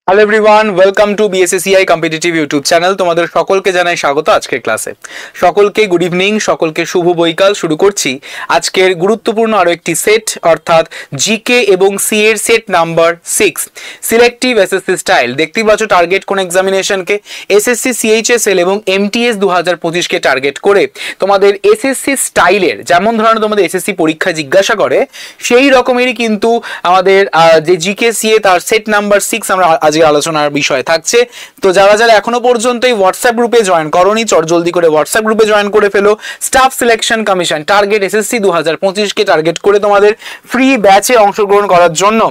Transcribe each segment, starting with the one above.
Hello everyone, welcome to BSACI competitive YouTube channel. তোমাদের সকলকে জানাই স্বাগত আজকের ক্লাসে। সকলকে গুড ইভিনিং, সকলকে শুভ বৈকাল। শুরু করছি আজকের গুরুত্বপূর্ণ আরও একটি সেট, অর্থাৎ জিকে এবং সি এর set number 6 selective SSC style. দেখতেই পাচ্ছ টার্গেট কোন এক্সামিনেশনকে, এসএসসি সিএইচএসএল এবং এমটিএস 2025কে টার্গেট করে তোমাদের এসএসসি স্টাইলের, যেমন ধরনের তোমাদের এসএসসি পরীক্ষা জিজ্ঞাসা করে সেই রকমেরই কিন্তু আমাদের যে জিকে সিএ তার সেট নাম্বার 6 আমরা আজকে আলোচনার বিষয় থাকছে। তো যারা যারা এখনো পর্যন্ত এই হোয়াটসঅ্যাপ গ্রুপে জয়েন করোনি, জলদি করে হোয়াটসঅ্যাপ গ্রুপে জয়েন করে ফেলো। Staff selection commission target SSC 2025কে টার্গেট করে তোমাদের ফ্রি ব্যাচে অংশগ্রহণ করার জন্য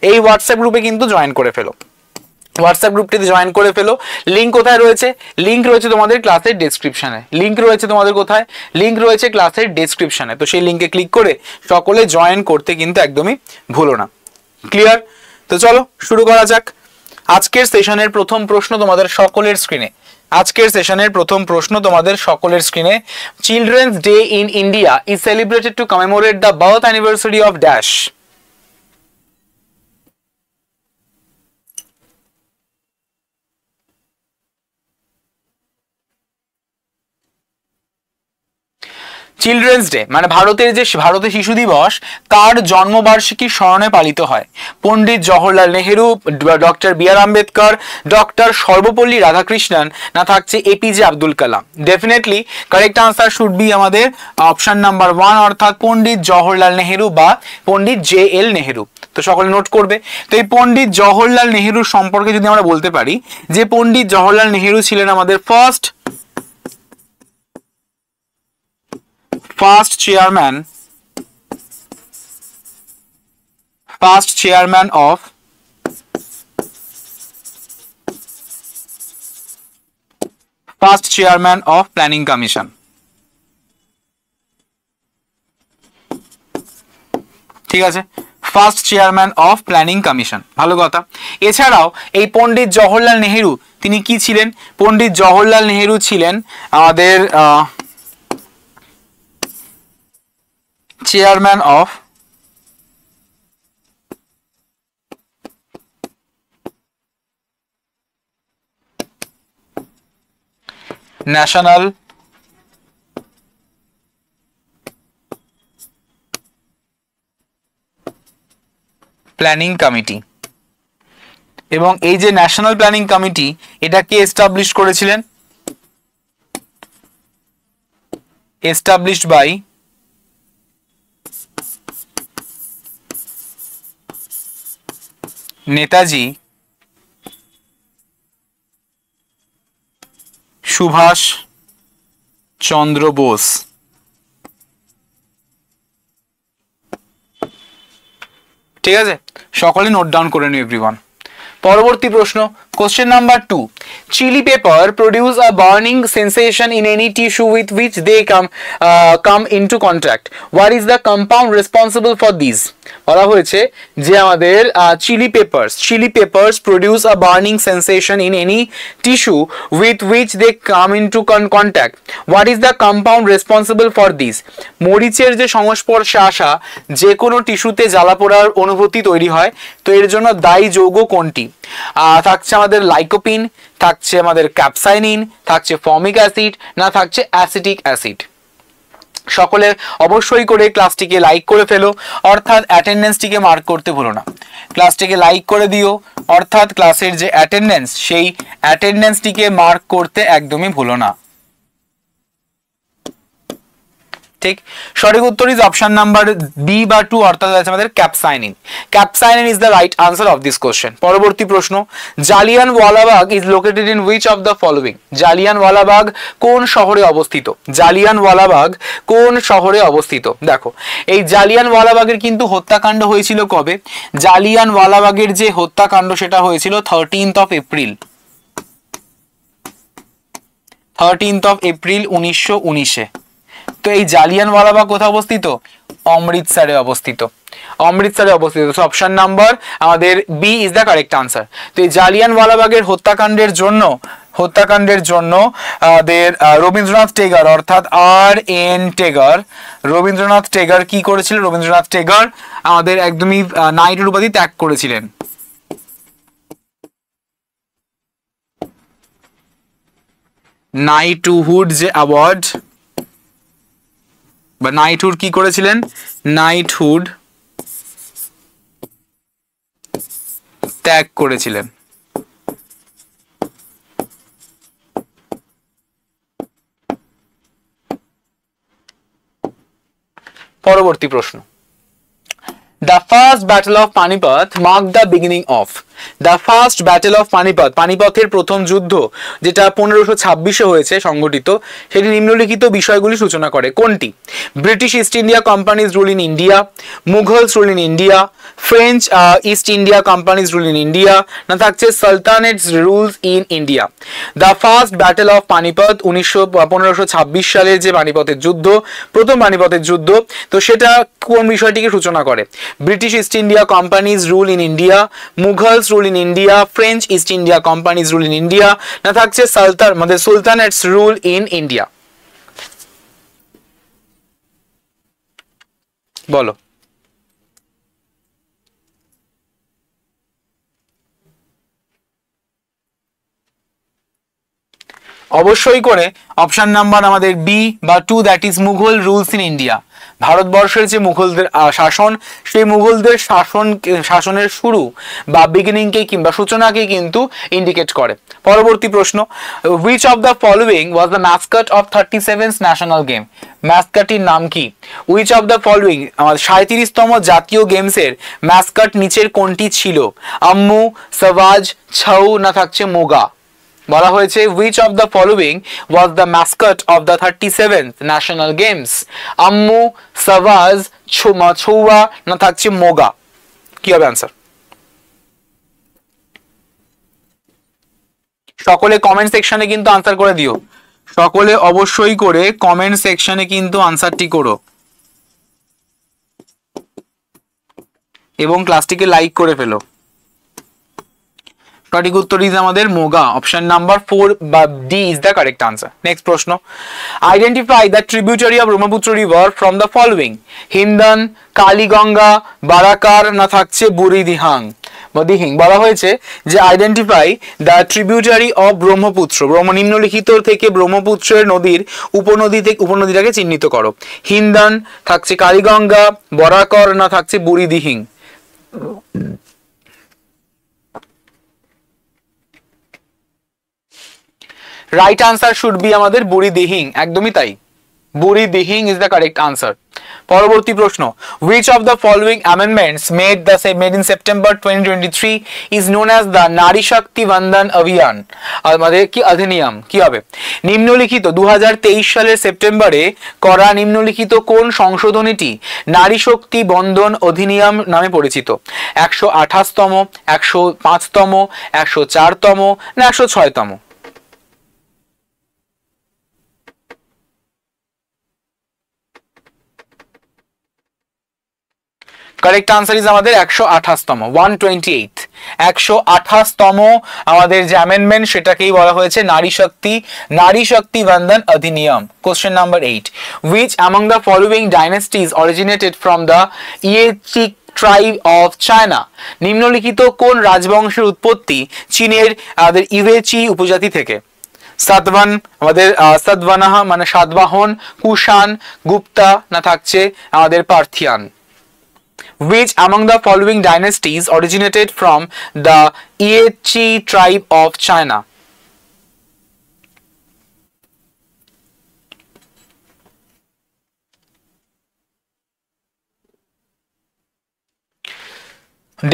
এই হোয়াটসঅ্যাপ গ্রুপে কিন্তু জয়েন করে ফেলো। হোয়াটসঅ্যাপ গ্রুপটিতে জয়েন করে ফেলো। লিঙ্ক কোথায় রয়েছে? লিঙ্ক রয়েছে তোমাদের ক্লাসের ডেসক্রিপশনে। লিঙ্ক রয়েছে তোমাদের কোথায়? লিঙ্ক রয়েছে ক্লাসের ডেসক্রিপশনে। তো সেই লিঙ্কে ক্লিক করে সকলে জয়েন করতে কিন্তু একদমই ভুলো না। ক্লিয়ার? তো চলো শুরু করা যাক। আজকের সেশনের প্রথম প্রশ্ন তোমাদের সকলের স্ক্রিনে। আজকের সেশনের প্রথম প্রশ্ন তোমাদের সকলের স্ক্রিনে। Children's day in India is celebrated two commemorate the birth anniversary of dash. Children's day মানে ভারতের যে ভারতের শিশু দিবস, কার জন্মবার্ষিকীর স্মরণে পালিত হয়? পণ্ডিত জওহরলাল নেহেরু, ডক্টর বি আর আম্বেদকর, ডক্টর সর্বপল্লী রাধাকৃষ্ণন, না থাকছে APJ Abdul Kalam. Definitely correct answer should be আমাদের অপশন নাম্বার 1, অর্থাৎ পণ্ডিত জওহরলাল নেহেরু বা পণ্ডিত JL নেহেরু। তো সকলে নোট করবে। তো এই পণ্ডিত জওহরলাল নেহেরুর সম্পর্কে যদি আমরা বলতে পারি যে পণ্ডিত জওহরলাল নেহেরু ছিলেন আমাদের first chairman of Planning Commission। ঠিক আছে, first chairman of planning commission, ভালো কথা। এছাড়াও এই পণ্ডিত জওহরলাল নেহেরু তিনি কি ছিলেন? পণ্ডিত জওহরলাল নেহেরু ছিলেন আমাদের chairman of national planning committee. এবং এই যে ন্যাশনাল প্ল্যানিং কমিটি, এটা কে এস্টাবলিশ করেছিলেন? Established by Netaji Subhash Chandra Bose. ঠিক আছে, সকলে নোট ডাউন করে নিও এভরিওয়ান। পরবর্তী প্রশ্ন, question number 2। Chilli pepper produce a burning sensation in any tissue with which they come into contact. What is the compound responsible for these? বলা হয়েছে যে আমাদের chilli peppers produce a burning sensation in any tissue with which they come into contact. What is the compound responsible for these? মরিচের যে সংস্পর্শে আসা যে কোনো টিস্যুতে জ্বালা পোড়ার অনুভূতি তৈরি হয়, তো এর জন্য দায়ী যৌগ কোনটি? থাকছে আমাদের লাইকোপিন, থাকছে আমাদের ক্যাপসাইনিন, থাকছে ফর্মিক অ্যাসিড, না থাকছে অ্যাসিটিক অ্যাসিড। সকলে অবশ্যই করে ক্লাসটিকে লাইক করে ফেলো, অর্থাৎ অ্যাটেন্ডেন্সটিকে মার্ক করতে ভুলো না। ক্লাসটিকে লাইক করে দিও, অর্থাৎ ক্লাসের যে অ্যাটেন্ডেন্স সেই অ্যাটেন্ডেন্সটিকে মার্ক করতে একদমই ভুলো না। ঠিক, সঠিক উত্তর ইজ অপশন নাম্বার বি বা 2, অর্থাৎ আছে আমাদের capsaicin. Capsaicin is the right answer of this question. পরবর্তী প্রশ্ন, Jallianwala Bagh is located in which of the following? Jallianwala Bagh কোন শহরে অবস্থিত? জালিয়ানওয়ালাবাগ কোন শহরে অবস্থিত? দেখো, এই জালিয়ানওয়ালাবাগের কিন্তু হত্যাকাণ্ড হয়েছিল কবে? জালিয়ানওয়ালাবাগের যে হত্যাকাণ্ড সেটা হয়েছিল 13th of April 1919-এ। তো এই জালিয়ানওয়ালাবাগ কোথায় অবস্থিত? অমৃতসরে অবস্থিত। অপশন নাম্বার আমাদের B is the correct answer. তো এই জালিয়ানওয়ালাবাগের হত্যাকাণ্ডের জন্য আমাদের রবীন্দ্রনাথ টেগর, অর্থাৎ রবীন্দ্রনাথ টেগর কি করেছিলেন? রবীন্দ্রনাথ টেগর আমাদের একদমই নাইটের উপাধি ত্যাগ করেছিলেন। নাইটহুড যে অ্যাওয়ার্ড বা নাইটহুড কি করেছিলেন, নাইটহুড ত্যাগ করেছিলেন। পরবর্তী প্রশ্ন, The first battle of Panipat marked the beginning of. The first battle of Panipat, পানিপথের প্রথম যুদ্ধ যেটা 1526 হয়েছে সংগঠিত, সেটি নিম্নলিখিত বিষয়গুলি সূচনা করে কোনটি? British East India companies rule in India, Mughals rule in India, French East India companies rule in India, না থাকছে sultanates rules in India. The first battle of Panipat 1526 সালের যে পানিপথের যুদ্ধ, প্রথম পানিপথের যুদ্ধ, তো সেটা কোন বিষয়টিকে সূচনা করে? British East India companies rule in India, Mughals rule in India, French East India companies rule in India, না থাকছে সুলতানেটস রুল ইন ইন্ডিয়া। বলো। অবশ্যই করে অপশন নাম্বার আমাদের বি বা 2, that is Mughal rules in India. ভারতবর্ষের যে মুঘলদের শাসন, সেই মুঘলদের শাসনের শুরু বা বিগিনিংকে কিংবা সূচনাকে কিন্তু ইন্ডিকেট করে। পরবর্তী প্রশ্ন, which of the following was the mascot of 37th national game? ম্যাসকটটির নাম কি? হুইচ অফ দ্য ফলোইং, আমাদের 37তম জাতীয় গেমসের ম্যাসকট নিচের কোনটি ছিল? আম্মু, সওয়াজ, ছৌ, না থাকছে মোগা। বলা হয়েছে which of the following was the mascot of the 37th national games? আম্মু, সওয়াজ, ছৌয়া, না থাকছে মোগা। কি হবে আনসার? সকলে কমেন্ট সেকশনে কিন্তু আনসার করে দিও, সকলে অবশ্যই করে কমেন্ট সেকশনে কিন্তু আনসারটি করো এবং ক্লাসটিকে লাইক করে ফেলো। সঠিক উত্তর ইজ আমাদের মোগা। অপশন নাম্বার 4 বা D is the correct answer. Next প্রশ্ন, identify the tributary of Brahmaputra river from the following? Hindon, Kaliganga, Barakar, না থাকছে বুড়িদিহাং বা দিহিং। বলা হয়েছে যে identify the tributary of Brahmaputra, নিম্নলিখিত থেকে ব্রহ্মপুত্রের নদীর উপনদীটাকে চিহ্নিত করো। হিন্দন, থাকছে কালীগঙ্গা, বরাকর, না থাকছে বুড়িদিহিং। রাইট আনসার শুড বি আমাদের বুড়িদিহিং, একদমই তাই, বুড়িদিহিং ইজ দ্য কারেক্ট আনসার। পরবর্তী প্রশ্ন, which of the following amendments made in September 2023 is known as the Nari Shakti Vandan Abhiyan? আমাদের কি অধিনিয়ম কি হবে? নিম্নলিখিত 2023 সালের সেপ্টেম্বরে করা নিম্নলিখিত কোন সংশোধনীটি নারী শক্তি বন্ধন অধিনিয়ম নামে পরিচিত? 128তম, 105তম, 104তম, না 106তম? কারেক্ট আনসার ইজ আমাদের 128তম, 128। 128তম আমাদের যে অ্যামেন্ডমেন্ট সেটাকেই বলা হয়েছে Nari Shakti Vandan Adhiniyam. Question number 8, which among the following dynasties originated from the Yuezhi tribe of China? নিম্নলিখিত কোন রাজবংশের উৎপত্তি চীনের আমাদের ইউয়েচি উপজাতি থেকে? সাতবান, আমাদের সাতবানাহা মানে সাতবাহন, কুষাণ, গুপ্তা, না থাকছে আমাদের Parthian. Which among the following dynasties originated from the Yuezhi tribe of China?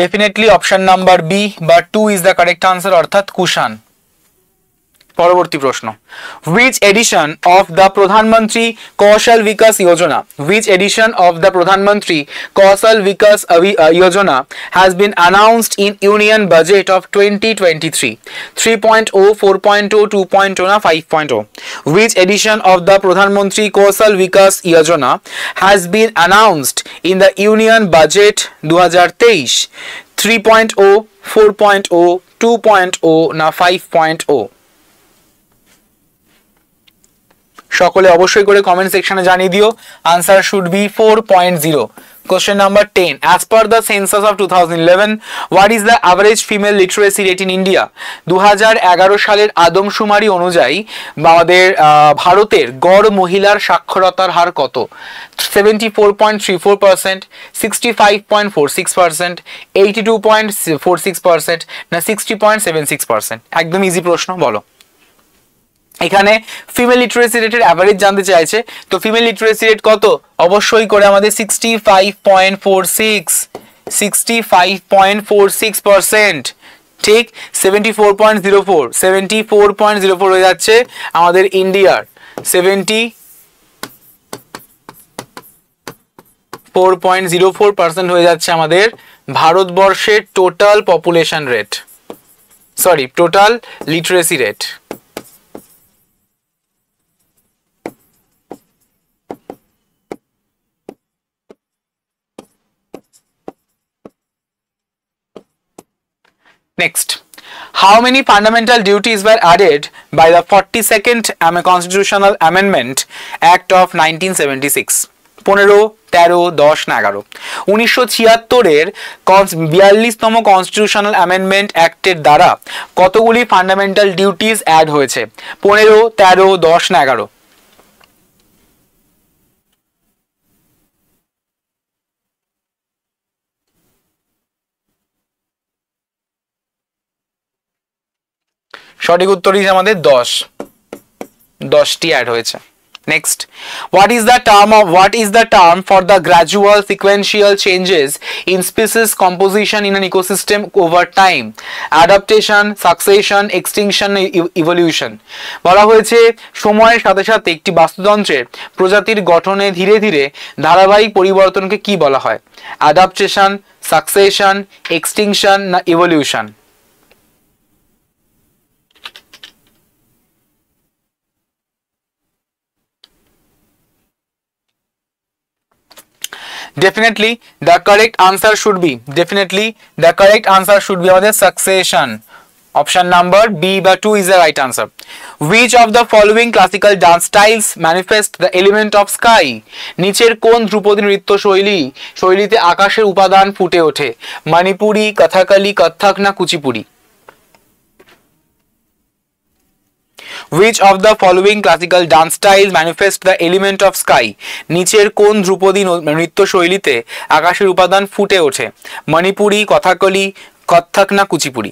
Definitely option number B বা 2 is the correct answer, অর্থাৎ কুষাণ। পরবর্তী প্রশ্ন, which edition of the প্রধানমন্ত্রী কৌশল Vikas Yojana, which edition of the প্রধানমন্ত্রী কৌশল Vikas Yojana has been announced in union budget of 2023? 3.0, 4.0, 2.0, না 5.0? which edition of the প্রধানমন্ত্রী কৌশল Vikas Yojana has been announced in the union budget 2023? 3.0, 4.0, 2.0, না 5.0? সকলে অবশ্যই করে কমেন্ট সেকশনে জানিয়ে দিও। Answer should be 4.0। Question number 10. As per the census of 2011, what is the average female literacy rate in India? 2011 সালের আদমশুমারি অনুযায়ী আমাদের ভারতের গড় মহিলার সাক্ষরতার হার কত? 74.34%, 65.46%, 82.46% না 60.76%? একদম ইজি প্রশ্ন, বলো। এখানে ফিমেল লিটারেসি রেটের অ্যাভারেজ জানতে চাইছে, তো ফিমেল লিটারেসি রেট কত? অবশ্যই করে আমাদের 65.46%, ঠিক। 74.04 হয়ে যাচ্ছে আমাদের ইন্ডিয়ার, 74.04% হয়ে যাচ্ছে আমাদের ভারতবর্ষের total population rate, sorry total literacy rate. Next, how many fundamental duties were added by the 42nd Constitutional Amendment Act of 1976? 15, 13, 10 না 11? 1976-এর 42তম কনস্টিটিউশনাল অ্যামেন্ডমেন্ট অ্যাক্টের দ্বারা কতগুলি ফান্ডামেন্টাল ডিউটিস অ্যাড হয়েছে? 15, 13, 10 না 11? সঠিক উত্তর হচ্ছে আমাদের 10টি অ্যাড হয়েছে। Next, what is the term for the gradual sequential changes in species composition in an ecosystem over time? Adaptation, succession, extinction, evolution? বলা হয়েছে সময়ের সাথে সাথে একটি বাস্তুতন্ত্রের প্রজাতির গঠনে ধীরে ধীরে ধারাবাহিক পরিবর্তনকে কি বলা হয়? অ্যাডাপটেশন, সাকসেশন, এক্সটিংশন না evolution? Definitely the correct answer should be আমাদের succession. Option number B বা 2 is the right answer. Which of the following classical dance styles manifest the element of sky? নিচের কোন ধ্রুপদী নৃত্য শৈলীতে আকাশের উপাদান ফুটে ওঠে? মণিপুরি, কথাকলি, কত্থক না Kuchipudi? Which of the following classical dance styles manifest the element of sky? নিচের কোন ধ্রুপদী নৃত্য শৈলীতে আকাশের উপাদান ফুটে ওঠে? মণিপুরি, কথাকলি, কত্থক না কুচিপুড়ি?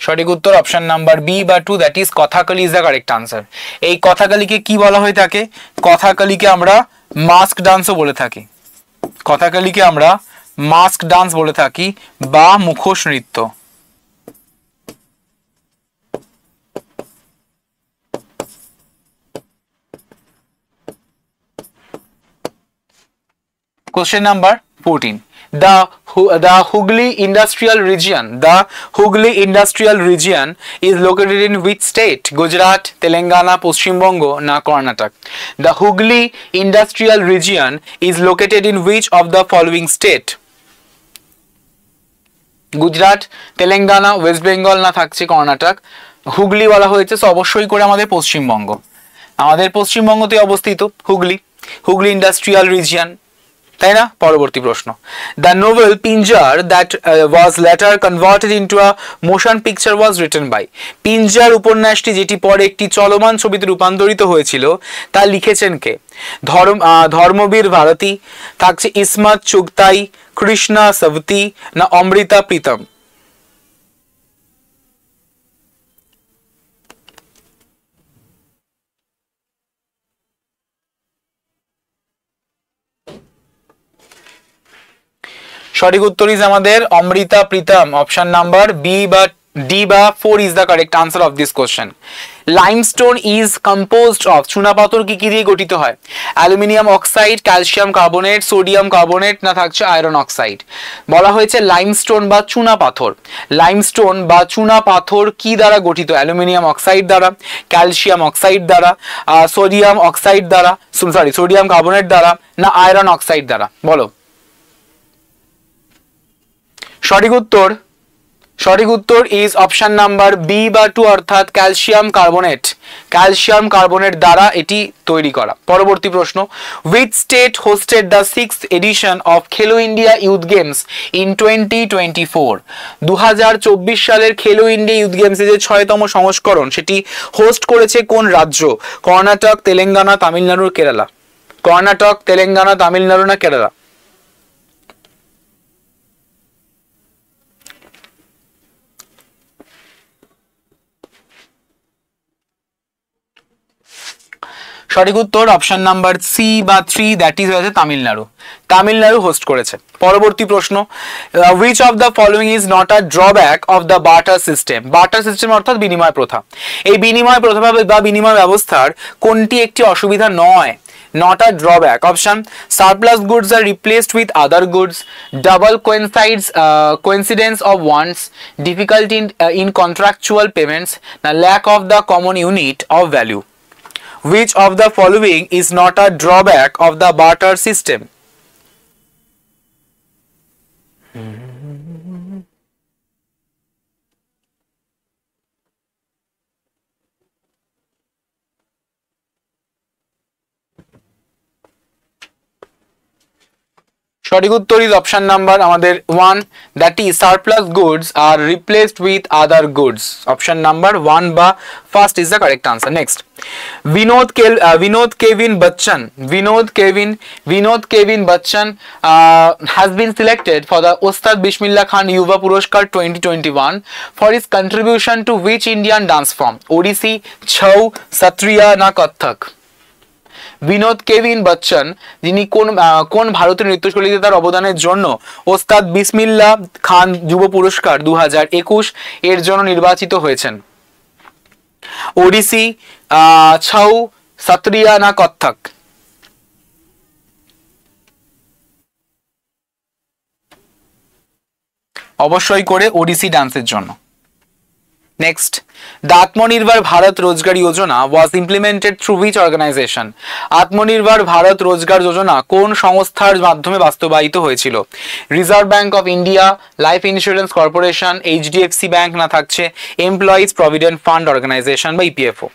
সঠিক উত্তর অপশন নাম্বার বি বা 2, that is Kathakali is the correct answer. এই কথাকলিকে কি বলা হয়ে থাকে? কথাকলিকে আমরা মাস্ক ডান্সও বলে থাকি। কথাকলিকে আমরা মাস্ক ডান্স বলে থাকি বা মুখোশ নৃত্য। Question number 14. The Hooghly Industrial Region is located in which state? Gujarat, Telangana, Paschim Bongo na Karnataka? The Hooghly Industrial Region is located in which of the following state? Gujarat, Telangana, West Bengal না থাকছে কর্ণাটক? হুগলি বলা হয়েছে, so অবশ্যই করে আমাদের পশ্চিমবঙ্গ। আমাদের পশ্চিমবঙ্গতে অবস্থিত হুগলি ইন্ডাস্ট্রিয়াল রিজিয়ন, তাই না? পরবর্তী প্রশ্ন, the novel Pinjar that was later converted into a motion picture was written by? Pinjar উপন্যাসটি যেটি পরে একটি চলমান ছবিতে রূপান্তরিত হয়েছিল তা লিখেছেন কে? ধর্মবীর ভারতী, থাকছে ইসমত চুগতাই, কৃষ্ণা সবতি না অমৃতা প্রীতম? সঠিক উত্তর ইজ আমাদের Amrita Pritam. Option number B বা ডি বা 4 is the correct answer of this question. Limestone is composed of? চুনাপাথর কি কি দিয়ে গঠিত হয়? Aluminium oxide, calcium carbonate, sodium carbonate না থাকছে আয়রন অক্সাইড? বলা হয়েছে লাইমস্টোন বা চুনাপাথর কি দ্বারা গঠিত? অ্যালুমিনিয়াম অক্সাইড দ্বারা, ক্যালসিয়াম অক্সাইড দ্বারা, সোডিয়াম কার্বনেট দ্বারা না আয়রন অক্সাইড দ্বারা? বলো। সঠিক উত্তর ইজ অপশন নাম্বার বি বা 2 অর্থাৎ ক্যালসিয়াম কার্বনেট দ্বারা এটি তৈরি করা। পরবর্তী প্রশ্ন, which state hosted the 6th edition of খেলো ইন্ডিয়া ইউথ গেমস in 2024? 2024 সালের খেলো ইন্ডিয়া ইউথ গেমসের যে 6তম সংস্করণ সেটি হোস্ট করেছে কোন রাজ্য? কর্ণাটক, তেলেঙ্গানা, তামিলনাড়ু, কেরালা। কর্ণাটক, তেলেঙ্গানা, তামিলনাড়ু না কেরালা? সঠিক উত্তর অপশন নাম্বার সি বা 3, দ্যাট ইজ হচ্ছে তামিলনাড়ু হোস্ট করেছে। পরবর্তী প্রশ্ন, which of the following is not a drawback of the barter system? Barter system অর্থাৎ বিনিময় প্রথা। এই বিনিময় প্রথা বা বিনিময় ব্যবস্থার কোনটি একটি অসুবিধা নয়? Not a drawback. Option, surplus goods are replaced with other goods, double coincidence of wants, difficulty in contractual payments, the lack of the common unit of value. Which of the following is not a drawback of the barter system? সঠিক উত্তর is option number আমাদের 1, that is surplus goods are replaced with other goods. Option number 1 বা first is the correct answer. Next, Vinod Kevin Bachchan has been selected for the Ustad Bismillah Khan Yuva Puruskar 2021 for his contribution to which Indian dance form? Odissi, Chhau, Satriya na Kathak? Vinod Kevin Bachchan যিনি কোন ভারতীয় নৃত্যশৈলীতে তার অবদানের জন্য ওস্তাদ বিসমিল্লাহ খান যুব পুরস্কার 2021 এর জন্য নির্বাচিত হয়েছেন? ওডিসি, ছাউ, সাত্রিয়া না কত্থক? অবশ্যই করে ওডিসি ডান্সের জন্য। Next, the Atmanirbhar Bharat Rozgar Yojana was implemented through which organization? Atmanirbhar Bharat Rozgar Yojana কোন সংস্থার মাধ্যমে বাস্তবায়িত হয়েছিল? Reserve Bank of India, life insurance corporation, HDFC bank না থাকছে এমপ্লয়িজ প্রভিডেন্ট ফান্ড অর্গানাইজেশন বা EPFO?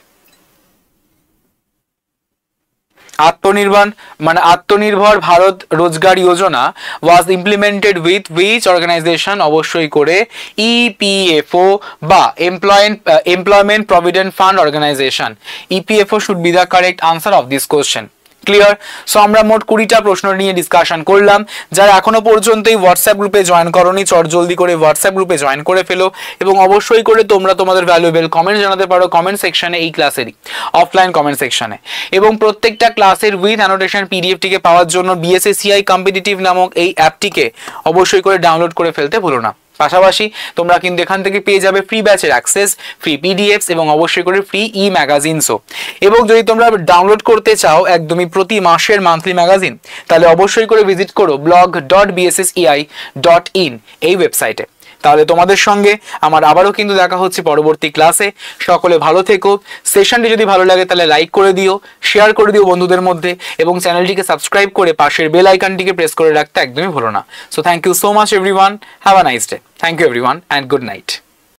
Atmanirbhar Bharat Rozgar Yojana was implemented with which organisation? অবশ্যই করে ইপিএফও বা employment provident fund organisation. EPFO should be the correct answer of this question. Clear? So আমরা মোট 20টা প্রশ্ন নিয়ে ডিসকাশন করলাম। যারা এখনো পর্যন্ত এই হোয়াটসঅ্যাপ গ্রুপে জয়েন করোনি, জলদি করে হোয়াটসঅ্যাপ গ্রুপে জয়েন করে ফেলো এবং অবশ্যই করে তোমরা তোমাদের ভ্যালুয়েবল কমেন্ট জানাতে পারো কমেন্ট সেকশনে, এই ক্লাসেরই অফলাইন কমেন্ট সেকশনে। এবং প্রত্যেকটা ক্লাসের উইথ অ্যানোটেশন পিডিএফটিকে পাওয়ার জন্য বিএসএসিআই কম্পিটিটিভ নামক এই অ্যাপটিকে অবশ্যই করে ডাউনলোড করে ফেলতে ভুলো না। পাশাপাশি তোমরা কিন্তু এখান থেকে পেয়ে যাবে ফ্রি ব্যাচের অ্যাক্সেস, ফ্রি পিডিএফস এবং অবশ্যই করে ফ্রি ই ম্যাগাজিনসও। এবং যদি তোমরা ডাউনলোড করতে চাও একদমই প্রতি মাসের মান্থলি ম্যাগাজিন, তাহলে অবশ্যই করে ভিজিট করো blog.bssei.in এই ওয়েবসাইটে। তাহলে তোমাদের সঙ্গে আমার আবারও কিন্তু দেখা হচ্ছে পরবর্তী ক্লাসে। সকলে ভালো থেকো। সেশনটি যদি ভালো লাগে তাহলে লাইক করে দিও, শেয়ার করে দিও বন্ধুদের মধ্যে এবং চ্যানেলটিকে সাবস্ক্রাইব করে পাশের বেল আইকনটিকে প্রেস করে রাখতে একদমই ভুলো না। So thank you so much everyone, have a nice day. Thank you everyone and good night.